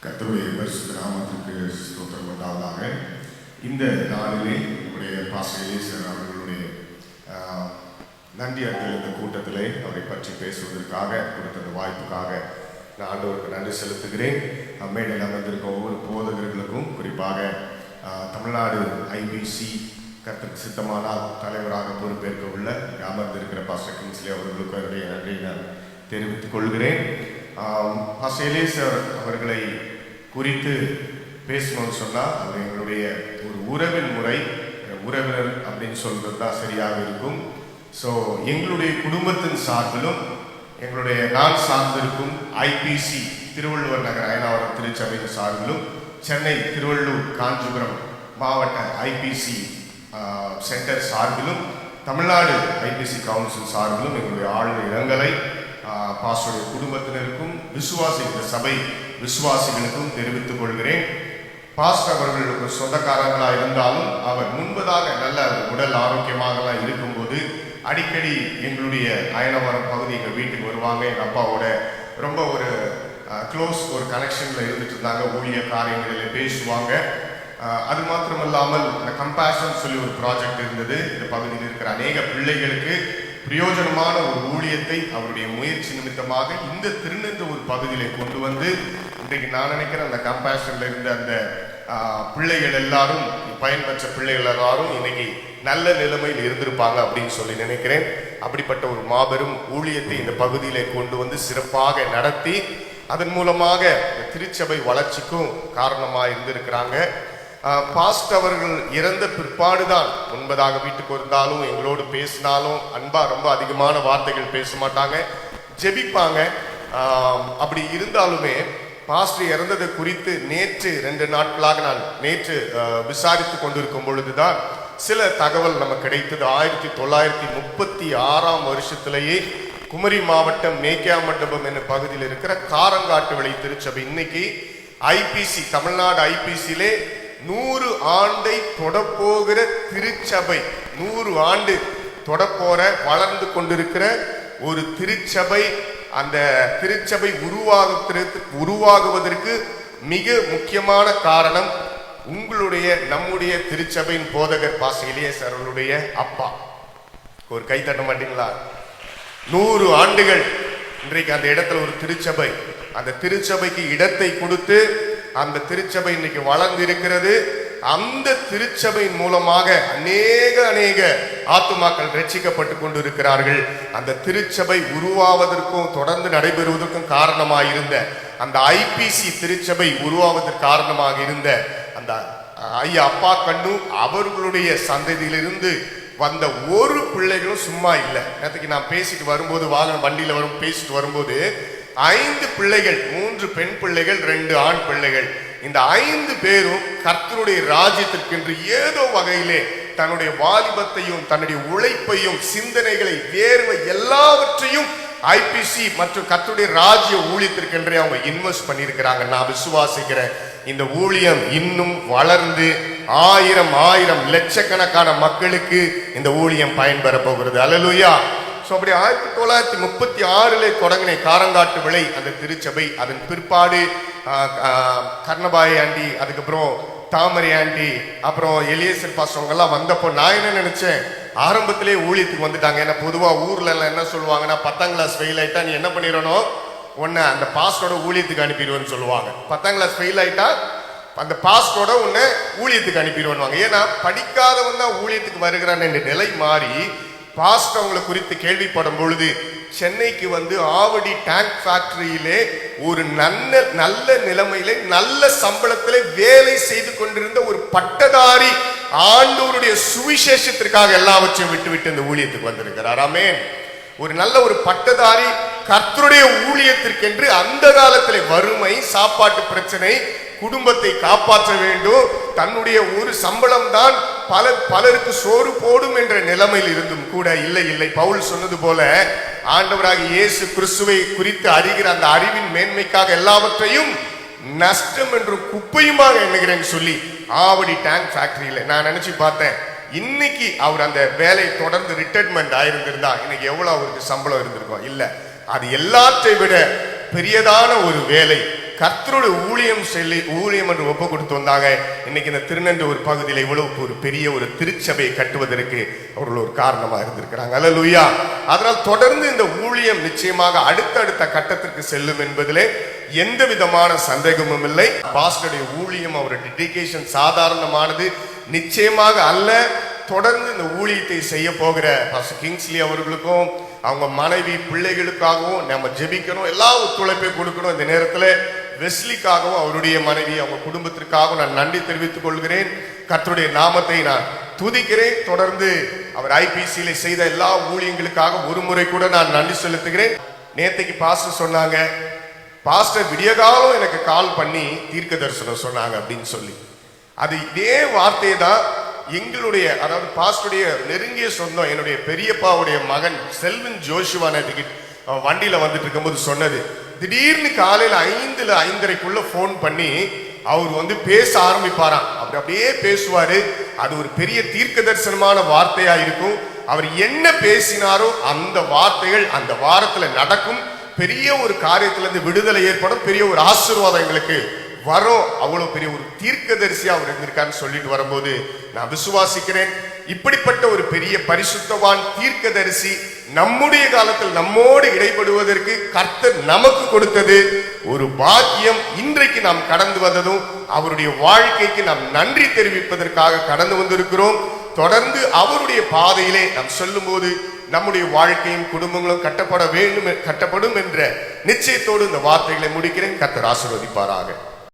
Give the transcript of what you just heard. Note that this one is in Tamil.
கர்த்தருடைய பரிசுத்த நாமத்திற்கு ஸ்தோத்திரம் உண்டாவதாக. இந்த நாளிலே நம்முடைய பாஸ்டர் எலியேசர் அவர்களுடைய நன்றி அறிதல் இந்த கூட்டத்திலே அவரை பற்றி பேசுவதற்காக கொடுத்த அந்த வாய்ப்புக்காக நான் ஆண்டவருக்கு நன்றி செலுத்துகிறேன். மேடையில் அமர்ந்திருக்கும் ஒவ்வொரு போதகர்களுக்கும், குறிப்பாக தமிழ்நாடு ஐபிசி கர்த்தருக்கு சித்தமானால் தலைவராக பொறுப்பேற்க உள்ள அமர்ந்திருக்கிற பாஸ்டர் கிங்ஸ்லி அவர்களுக்கு என்னுடைய நன்றியை நான் தெரிவித்துக் கொள்கிறேன். பாஸ்டர் எலியேசர் அவர்களை குறித்து பேசணும்னு சொன்னால் அவர் எங்களுடைய ஒரு உறவின் முறை, உறவினர் அப்படின்னு சொல்கிறது தான் சரியாக இருக்கும். ஸோ எங்களுடைய குடும்பத்தின் சார்பிலும் எங்களுடைய நான் சார்ந்திருக்கும் ஐபிசி திருவள்ளுவர் நகர் அயனாவரம் திருச்சபையின் சார்பிலும் சென்னை திருவள்ளூர் காஞ்சிபுரம் மாவட்ட ஐபிசி சென்டர் சார்பிலும் தமிழ்நாடு ஐபிசி கவுன்சில் சார்பிலும் எங்களுடைய ஆழ்ந்த இரங்கலை பாஸ்டருடைய குடும்பத்தினருக்கும் இந்த சபை விசுவாசிகளுக்கும் தெரிவித்துக் கொள்கிறேன். பாஸ்டர் அவர்களுக்கு சொந்தக்காரங்களாக இருந்தாலும் அவர் முன்பதாக நல்ல உடல் ஆரோக்கியமாகலாம் இருக்கும்போது அடிக்கடி எங்களுடைய அயனவரம் பகுதி எங்கள் வீட்டுக்கு வருவாங்க. எங்கள் அப்பாவோட ரொம்ப ஒரு க்ளோஸ் ஒரு கனெக்ஷனில் இருந்துட்டு இருந்தாங்க. ஊழிய காரியங்களில் பேசுவாங்க. அது மாத்திரமல்லாமல் இந்த கம்பேஷன் சொல்லி ஒரு ப்ராஜெக்ட் இருந்தது. இந்த பகுதியில் இருக்கிற அநேக பிள்ளைகளுக்கு பிரயோஜனமான ஒரு ஊழியத்தை அவருடைய முயற்சி நிமித்தமாக இந்த திருநெல்வேலி பகுதியிலே கொண்டு வந்து இன்றைக்கு நான் நினைக்கிறேன் அந்த கம்பேஷன்ல இருந்த அந்த பிள்ளைகள் எல்லாரும், பயன்பெற்ற பிள்ளைகள் எல்லாரும் இன்னைக்கு நல்ல நிலைமையில் இருந்திருப்பாங்க அப்படின்னு சொல்லி நினைக்கிறேன். அப்படிப்பட்ட ஒரு மாபெரும் ஊழியத்தை இந்த பகுதியிலே கொண்டு வந்து சிறப்பாக நடத்தி அதன் மூலமாக திருச்சபை வளர்ச்சிக்கும் காரணமாக இருந்திருக்கிறாங்க. பாஸ்ட் அவர்கள் இறந்த பிற்பாடுதான் முன்பதாக வீட்டுக்கு வந்தாலும் எங்களோடு பேசினாலும் அன்பா ரொம்ப அதிகமான வார்த்தைகள் பேச மாட்டாங்க, ஜெபிப்பாங்க. அப்படி இருந்தாலுமே பாஸ்டர் இறந்ததை குறித்து நேற்று 2 நாட்களாக நான் விசாரித்து கொண்டிருக்கும் பொழுதுதான் சில தகவல் நமக்கு கிடைத்தது. 1936ஆம் வருஷத்திலேயே குமரி மாவட்டம் மேக்கியா மண்டபம் என்ற பகுதியில் இருக்கிற காரங்காட்டு விளை திருச்சபை இன்னைக்கு ஐபிசி தமிழ்நாடு ஐபிசியிலே 100 ஆண்டை தொடப்போகிற திருச்சபை, 100 ஆண்டு தொடப்போற வளர்ந்து கொண்டிருக்கிற ஒரு திருச்சபை. அந்த திருச்சபை உருவாகுவதற்கு மிக முக்கியமான காரணம் நம்முடைய திருச்சபையின் போதகர் பாஸ்டர் எலியேசர் அவர்களுடைய அப்பா. ஒரு கை தட்ட மாட்டீங்களா? 100 ஆண்டுகள் இன்றைக்கு அந்த இடத்துல ஒரு திருச்சபை, அந்த திருச்சபைக்கு இடத்தை கொடுத்து அந்த திருச்சபை இன்னைக்கு வளர்ந்து இருக்கிறது. அந்த திருச்சபையின் மூலமாக அநேக ஆத்துமாக்கள் ரட்சிக்கப்பட்டு கொண்டு இருக்கிறார்கள். அந்த திருச்சபை உருவாவதற்கும் தொடர்ந்து நடைபெறுவதற்கும் காரணமாக அந்த ஐபிசி திருச்சபை உருவாவதற்கு காரணமாக இருந்த அந்த ஐயா அப்பா கண்ணு அவர்களுடைய சந்ததியிலிருந்து வந்த ஒரு பிள்ளைகளும் சும்மா இல்லை. நேற்றுக்கு நான் பேசிட்டு வரும்போது, வண்டியில பேசிட்டு வரும்போது 5 பிள்ளைகள், 3 பெண் பிள்ளைகள், 2 ஆண் பிள்ளைகள். இந்த 5 பேரும் கர்த்தருடைய ராஜ்யத்திற்கென்று ஏதோ வகையிலே தன்னுடைய வாலிபத்தையும் தன்னுடைய உழைப்பையும் சிந்தனைகளை வேர்வை எல்லாவற்றையும் ஐபிசி மற்றும் கர்த்தருடைய ராஜ்ய ஊழியத்திற்கென்றே அவங்க இன்வெஸ்ட் பண்ணியிருக்கிறாங்க. நான் விசுவாசிக்கிறேன் இந்த ஊழியம் இன்னும் வளர்ந்து 1000 லட்சக்கணக்கான மக்களுக்கு இந்த ஊழியம் பயன்பெற போகிறது. அல்லேலூயா. அப்படி 1936 தொடங்கின காரங்காட்டு விளை அந்த திருச்சபை. அதன் பிற்பாடு கர்ணபாய் ஆண்டி, அதுக்கப்புறம் தாமரை ஆண்டி, அப்புறம் எலியேசர் பாஸ்டர் எல்லாம் வந்தப்போ நான் என்ன நினைச்சேன், ஆரம்பத்திலே ஊழியத்துக்கு வந்துட்டாங்க. ஏன்னா பொதுவா ஊர்ல எல்லாம் என்ன சொல்லுவாங்கன்னா, 10ஆம் கிளாஸ் ஃபெயில் ஆயிட்டா நீ என்ன பண்ணிடணும், உன்னை அந்த பாஸ்டரோட ஊழியத்துக்கு அனுப்பிடுவேன்னு சொல்லுவாங்க. 10ஆம் கிளாஸ் ஃபெயில் ஆயிட்டா அந்த பாஸ்டரோட உன்னை ஊழியத்துக்கு அனுப்பிடுவாங்க. ஏன்னா படிக்காதவன் தான் ஊழியத்துக்கு வருகிறான் என்ற நிலை மாறி பாஸ்டர் அவங்களை குறித்து கேள்விப்படும் பொழுது சென்னைக்கு வந்து ஆவடி டேங்க் ஃபேக்டரியிலே ஒரு நல்ல நிலைமையிலே நல்ல சம்பளத்திலே வேலை செய்து கொண்டிருந்த ஒரு பட்டதாரி ஆண்டவருடைய சுவிசேஷத்திற்காக எல்லாவற்றையும் விட்டு இந்த ஊழியத்துக்கு வந்திருக்கிறார். ஆமென். ஒரு நல்ல ஒரு பட்டதாரி கர்த்தருடைய ஊழியத்திற்கென்று அந்த காலத்திலே வறுமை, சாப்பாட்டு பிரச்சனை, குடும்பத்தை காப்பாற்ற வேண்டும், தன்னுடைய ஒரு சம்பளம் தான் பலருக்கு சோறு போடும் என்ற நிலைமையில் இருந்தும் கூட இல்லை பவுல் சொன்னது போல ஆண்டவராக இயேசு கிறிஸ்துவை குறித்து அறிகிற அந்த அறிவின் மேன்மைக்காக எல்லாவற்றையும் நஷ்டம் என்றும் குப்பையுமாக எண்ணுகிறேன்னு சொல்லி ஆவடி டேங்க் ஃபேக்டரியில நான் நினைச்சு பார்த்தேன். இன்னைக்கு அவர் அந்த வேலை தொடர்ந்து ரிட்டையர்மெண்ட் ஆயிருந்திருந்தா இன்னைக்கு எவ்வளவு அவருக்கு சம்பளம் இருந்திருக்கும்? இல்ல, அது எல்லாத்தை விட பெரியதான ஒரு வேலை. கர்த்தருடைய ஊழியம் என்று ஒப்பு கொடுத்து வந்தாங்க. இன்னைக்கு இந்த திருநெல்வேலி ஒரு பகுதியில் இவ்வளவு ஒரு பெரிய ஒரு திருச்சபையை கட்டுவதற்கு அவர்கள் ஒரு காரணமாக இருந்திருக்கிறாங்க. அல்லேலூயா. அதனால் தொடர்ந்து இந்த ஊழியம் நிச்சயமாக அடுத்தடுத்த கட்டத்திற்கு செல்லும் என்பதிலே எந்த விதமான சந்தேகமும் இல்லை. பாஸ்டருடைய ஊழியம், அவருடைய டெடிகேஷன் சாதாரணமானது நிச்சயமாக அல்ல. தொடர்ந்து இந்த ஊழியத்தை செய்ய போகிற பாஸ்டர் கிங்ஸ்லி அவர்களுக்கும் அவங்க மனைவி பிள்ளைகளுக்காகவும் நம்ம ஜெபிக்கணும், எல்லா ஒத்துழைப்பை கொடுக்கணும். இந்த நேரத்தில் வெஸ்லிக்காகவும் அவருடைய மனைவி அவங்க குடும்பத்திற்காகவும் நான் நன்றி தெரிவித்துக் கொள்கிறேன். கர்த்தருடைய நாமத்தை நான் துதிக்கிறேன். தொடர்ந்து அவர் ஐபிசியில செய்த எல்லா ஊழியங்களுக்காக ஒரு முறை கூட நான் நன்றி செலுத்துகிறேன். நேத்தைக்கு பாஸ்டர் சொன்னாங்க, பாஸ்டர் விடியகாலம் எனக்கு கால் பண்ணி தீர்க்க தரிசனம் சொன்னாங்க அப்படின்னு சொல்லி. அது இதே வார்த்தையை தான் எங்களுடைய, அதாவது பாஸ்டருடைய நெருங்கிய சொந்தம் என்னுடைய பெரியப்பாவுடைய மகன் செல்வன் ஜோஷுவா நேற்றுக்கு வண்டியில வந்துட்டு இருக்கும்போது சொன்னது. திடீர்னு காலையில 5:30 போன் பண்ணி அவர் பேச ஆரம்பிப்பாராம். அப்படியே பேசுவாரு. அது ஒரு பெரிய தீர்க்க தரிசனமான வார்த்தையா இருக்கும். அவர் என்ன பேசினாரோ அந்த வார்த்தைகள் அந்த வாரத்துல நடக்கும். பெரிய ஒரு காரியத்திலிருந்து விடுதலை ஏற்படும், பெரிய ஒரு ஆசீர்வாதம் எங்களுக்கு வரும். அவ்வளவு பெரிய ஒரு தீர்க்கதரிசியா அவர் இருந்திருக்கான்னு சொல்லிட்டு வரும்போது நான் விசுவாசிக்கிறேன். இப்படிப்பட்ட ஒரு பெரிய பரிசுத்தவான் தீர்க்கதரிசி நம்முடைய காலத்தில் நம்மோடு இடைபடுவதற்கு கர்த்தர் நமக்கு கொடுத்தது ஒரு பாக்கியம். இன்றைக்கு நாம் கடந்து வந்ததும் அவருடைய வாழ்க்கைக்கு நாம் நன்றி தெரிவிப்பதற்காக கடந்து வந்திருக்கிறோம். தொடர்ந்து அவருடைய பாதையிலே நாம் சொல்லும் போது நம்முடைய வாழ்க்கையும் குடும்பங்களும் கட்டப்படும் என்ற நிச்சயத்தோடு இந்த வார்த்தைகளை முடிக்கிறேன். கர்த்தர் ஆசீர்வதிப்பாராக.